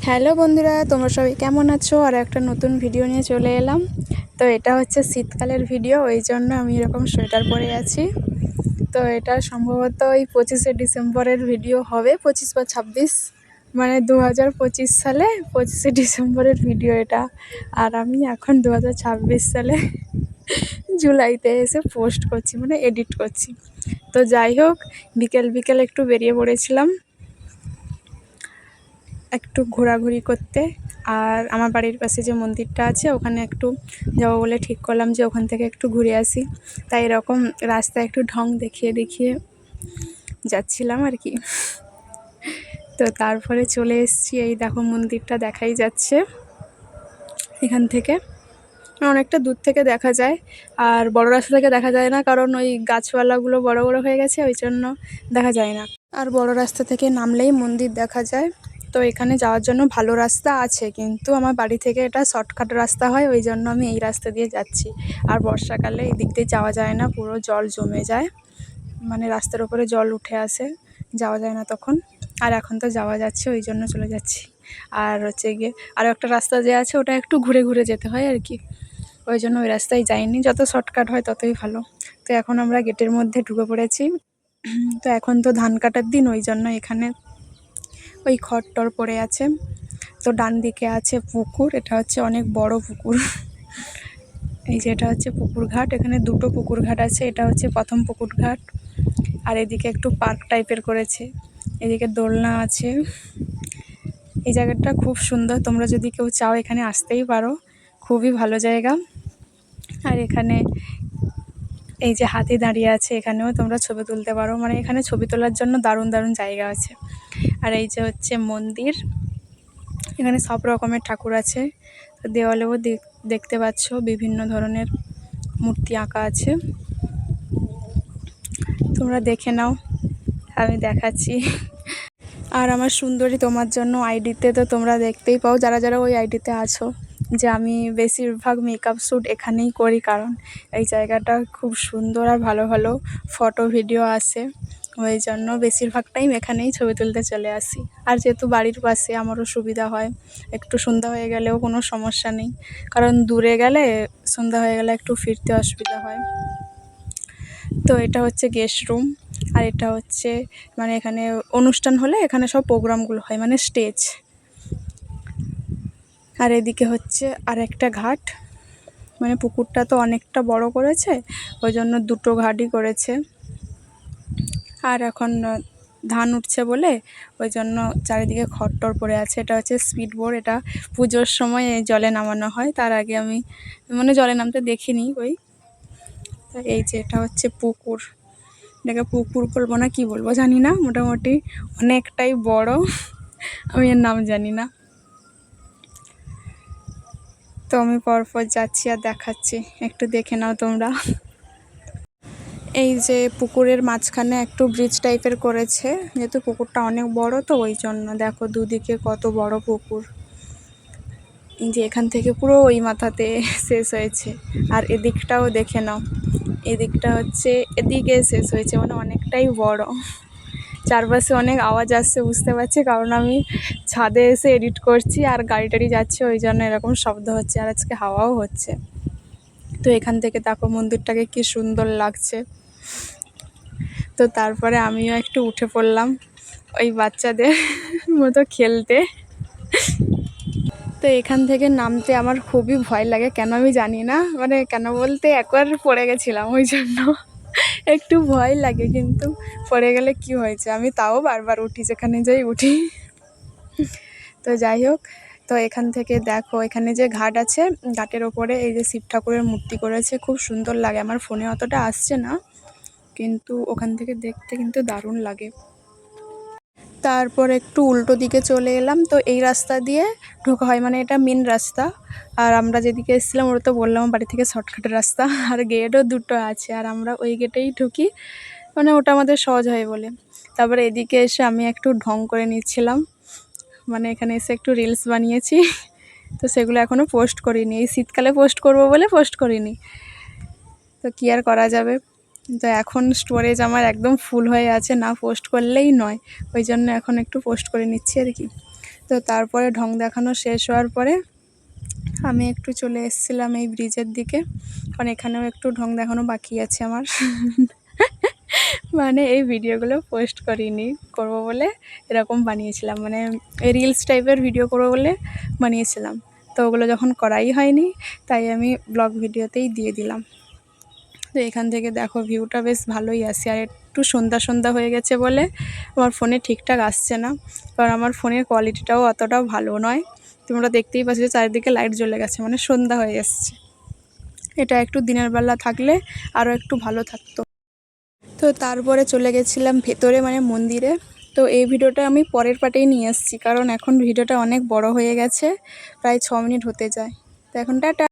Hello বন্ধুরা, তোমরা সবাই কেমন আছো? আর একটা নতুন ভিডিও নিয়ে চলে এলাম। তো এটা হচ্ছে শীতকালের ভিডিও, ওই জন্য আমি এরকম সোয়েটার পরে আছি। তো এটা সম্ভবত ওই 25শে ডিসেম্বরের ভিডিও হবে, 25 বা 26, মানে 2025 সালে 25শে ডিসেম্বরের ভিডিও এটা। আর আমি এখন 2026 সালে জুলাইতে এসে পোস্ট করছি, মানে এডিট করছি। তো যাই হোক, বিকেল বিকেল একটু বেরিয়ে পড়েছিলাম একটু ঘোরাঘুরি করতে। আর আমার বাড়ির পাশে যে মন্দিরটা আছে ওখানে একটু যাবো বলে ঠিক করলাম যে ওখান থেকে একটু ঘুরে আসি। তাই এরকম রাস্তায় একটু ঢং দেখিয়ে দেখিয়ে যাচ্ছিলাম আর কি। তো তারপরে চলে এসেছি, এই দেখো মন্দিরটা দেখাই যাচ্ছে এখান থেকে, অনেকটা দূর থেকে দেখা যায়। আর বড় রাস্তা থেকে দেখা যায় না, কারণ ওই গাছপালাগুলো বড় বড় হয়ে গেছে, ওই জন্য দেখা যায় না। আর বড় রাস্তা থেকে নামলেই মন্দির দেখা যায়। তো এখানে যাওয়ার জন্য ভালো রাস্তা আছে, কিন্তু আমার বাড়ি থেকে এটা শর্টকাট রাস্তা হয়, ওই জন্য আমি এই রাস্তা দিয়ে যাচ্ছি। আর বর্ষাকালে এই দিক দিয়ে যাওয়া যায় না, পুরো জল জমে যায়, মানে রাস্তার উপরে জল উঠে আসে, যাওয়া যায় না তখন। আর এখন তো যাওয়া যাচ্ছে, ওই জন্য চলে যাচ্ছি। আর হচ্ছে গিয়ে আরও একটা রাস্তা যে আছে ওটা একটু ঘুরে ঘুরে যেতে হয় আর কি, ওই জন্য ওই রাস্তায় যাইনি। যত শর্টকাট হয় ততই ভালো। তো এখন আমরা গেটের মধ্যে ঢুকে পড়েছি। তো এখন তো ধান কাটার দিন, ওই জন্য এখানে ওই খড় পড়ে আছে। তো ডান দিকে আছে পুকুর, এটা হচ্ছে অনেক বড় পুকুর। এই যে এটা হচ্ছে পুকুর ঘাট, এখানে দুটো পুকুর ঘাট আছে, এটা হচ্ছে প্রথম পুকুর ঘাট। আর এদিকে একটু পার্ক টাইপের করেছে, এদিকে দোলনা আছে। এই জায়গাটা খুব সুন্দর, তোমরা যদি কেউ চাও এখানে আসতেই পারো, খুবই ভালো জায়গা। আর এখানে এই যে হাতি দাঁড়িয়ে আছে, এখানেও তোমরা ছবি তুলতে পারো, মানে এখানে ছবি তোলার জন্য দারুণ দারুণ জায়গা আছে। আর এই যে হচ্ছে মন্দির, এখানে সব রকমের ঠাকুর আছে। দেওয়ালেও দেখতে পাচ্ছ বিভিন্ন ধরনের মূর্তি আঁকা আছে, তোমরা দেখে নাও, আমি দেখাচ্ছি। আর আমার সুন্দরী তোমার জন্য আইডিতে তো তোমরা দেখতেই পাও, যারা যারা ওই আইডিতে আছো, যে আমি বেশিরভাগ মেকআপ শ্যুট এখানেই করি, কারণ এই জায়গাটা খুব সুন্দর আর ভালো ভালো ফটো ভিডিও আসে, ওই জন্য বেশিরভাগ টাইম এখানেই ছবি তুলতে চলে আসি। আর যেহেতু বাড়ির পাশে আমারও সুবিধা হয়, একটু সন্ধ্যা হয়ে গেলেও কোনো সমস্যা নেই, কারণ দূরে গেলে সন্ধ্যা হয়ে গেলে একটু ফিরতে অসুবিধা হয়। তো এটা হচ্ছে গেস্ট রুম। আর এটা হচ্ছে মানে এখানে অনুষ্ঠান হলে এখানে সব প্রোগ্রামগুলো হয়, মানে স্টেজ। আর এদিকে হচ্ছে আর একটা ঘাট, মানে পুকুরটা তো অনেকটা বড় করেছে, ওই জন্য দুটো ঘাটই করেছে। আর এখন ধান উঠছে বলে ওই জন্য চারিদিকে খড় পড়ে আছে। এটা হচ্ছে স্পিড বোট, এটা পুজোর সময় জলে নামানো হয়, তার আগে আমি মানে জলে নামতে দেখিনি ওই। এই যে এটা হচ্ছে পুকুর, এটাকে পুকুর বলবো না কি বলবো জানি না, মোটামুটি অনেকটাই বড়, আমি এর নাম জানি না। তো আমি পরপর যাচ্ছি আর দেখাচ্ছি, একটু দেখে নাও তোমরা। এই যে পুকুরের মাঝখানে একটু ব্রিজ টাইপের করেছে, যেহেতু পুকুরটা অনেক বড়, তো ওই জন্য দেখো দুদিকে কত বড় পুকুর। এই যে এখান থেকে পুরো ওই মাথাতে শেষ হয়েছে। আর এদিকটাও দেখে নাও, এদিকটা হচ্ছে এদিকে শেষ হয়েছে, মানে অনেকটাই বড়। চারপাশে অনেক আওয়াজ আসছে বুঝতে পারছি, কারণ আমি ছাদে এসে এডিট করছি আর গাড়ি টাড়ি যাচ্ছে, ওই জন্য এরকম শব্দ হচ্ছে, আর আজকে হাওয়াও হচ্ছে। তো এখান থেকে দেখো মন্দিরটাকে কি সুন্দর লাগছে। তো তারপরে আমিও একটু উঠে পড়লাম ওই বাচ্চাদের মতো খেলতে। তো এখান থেকে নামতে আমার খুবই ভয় লাগে, কেন আমি জানি না, মানে কেন বলতে একবার পড়ে গেছিলাম, ওই জন্য একটু ভয় লাগে। কিন্তু পড়ে গেলে কি হয়েছে, আমি তাও বারবার উঠি, যেখানে যাই উঠি। তো যাই হোক, তো এখান থেকে দেখো এখানে যে ঘাট আছে, ঘাটের ওপরে এই যে শিব ঠাকুরের মূর্তি করেছে, খুব সুন্দর লাগে। আমার ফোনে অতটা আসছে না, কিন্তু ওখান থেকে দেখতে কিন্তু দারুণ লাগে। তারপর একটু উল্টো দিকে চলে এলাম, তো এই রাস্তা দিয়ে ঢোকা হয়, মানে এটা মেন রাস্তা। আর আমরা যেদিকে এসেছিলাম ওটা তো বললাম বাড়ি থেকে শর্টকাটের রাস্তা, আর গেটও দুটো আছে, আর আমরা ওই গেটেই ঢুকি, মানে ওটা আমাদের সহজ হয় বলে। তারপরে এদিকে এসে আমি একটু ঢং করে নিচ্ছিলাম, মানে এখানে এসে একটু রিলস বানিয়েছি। তো সেগুলো এখনও পোস্ট করিনি, এই শীতকালে পোস্ট করব বলে পোস্ট করিনি, তো কী আর করা যাবে। তো এখন স্টোরেজ আমার একদম ফুল হয়ে আছে, না পোস্ট করলেই নয়, ওই জন্য এখন একটু পোস্ট করে নিচ্ছি আর কি। তো তো তারপরে ঢং দেখানো শেষ হওয়ার পরে আমি একটু চলে এসেছিলাম এই ব্রিজের দিকে, কারণ এখানেও একটু ঢং দেখানো বাকি আছে আমার। মানে এই ভিডিওগুলো পোস্ট করিনি, করব বলে এরকম বানিয়েছিলাম, মানে রিলস টাইপের ভিডিও করবো বলে বানিয়েছিলাম। তো ওগুলো যখন করাই হয়নি, তাই আমি ব্লগ ভিডিওতেই দিয়ে দিলাম। তো এখান থেকে দেখো ভিউটা বেশ ভালোই আসে, আর একটু সন্ধ্যা সন্ধ্যা হয়ে গেছে বলে আমার ফোনে ঠিকঠাক আসছে না, কারণ আমার ফোনের কোয়ালিটিটাও অতটাও ভালো নয়। তোমরা দেখতেই পাচ্ছ যে চারিদিকে লাইট জ্বলে গেছে, মানে সন্ধ্যা হয়ে এসছে। এটা একটু দিনের বেলা থাকলে আরও একটু ভালো থাকতো। তো তারপরে চলে গেছিলাম ভেতরে, মানে মন্দিরে। তো এই ভিডিওটা আমি পরের পার্টেই নিয়ে এসেছি, কারণ এখন ভিডিওটা অনেক বড় হয়ে গেছে, প্রায় 6 মিনিট হতে যায়। তো এখন টাটা।